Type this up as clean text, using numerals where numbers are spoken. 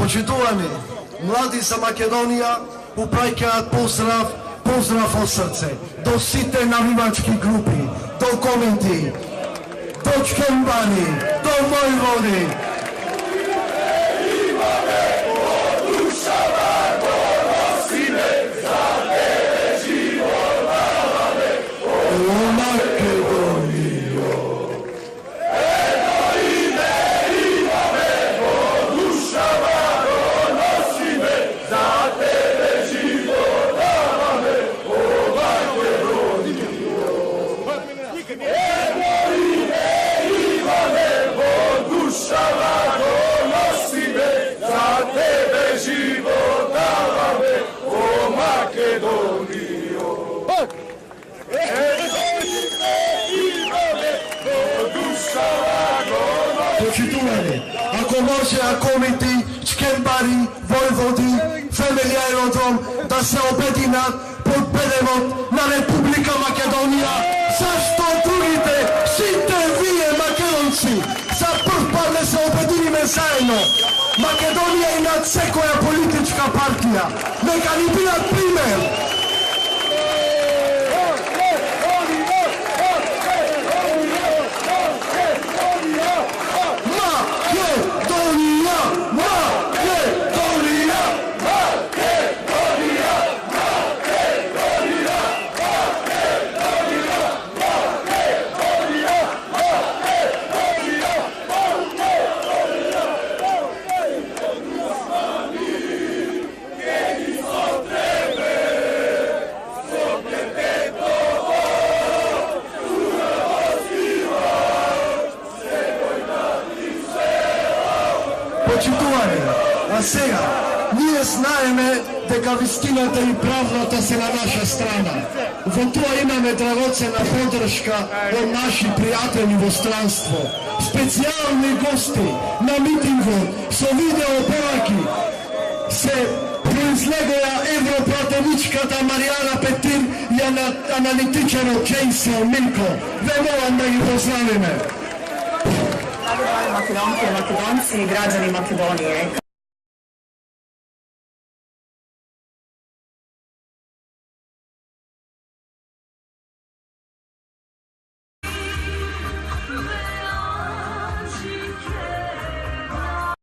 Почитувани, млади за Македонија, упраќаат поздрав од срце до сите навивачки групи, до коменти, до чкембани, до војводи. Почитувани, ако може акомити, чкембари, војводи, фемелија и родром да се обединат под бедемот на Република Македонија, зашто другите, сите вие македонци, за прв пат да се обединиме заедно. Македонија и над секоја политичка партија, нека ни бидат пример. Почитувани, а сега, ние знаеме дека вистината и правдата се на наша страна. Во тоа имаме драгоцена поддршка од наши пријатели во странство. Специјални гости на митингот со видео пораки се произлегоја европратеничката Маријана Петир и аналитичарот Джейсон Милко. Ве молам да ги поздравиме. Makedonke i Makedonci i građani Makedonije.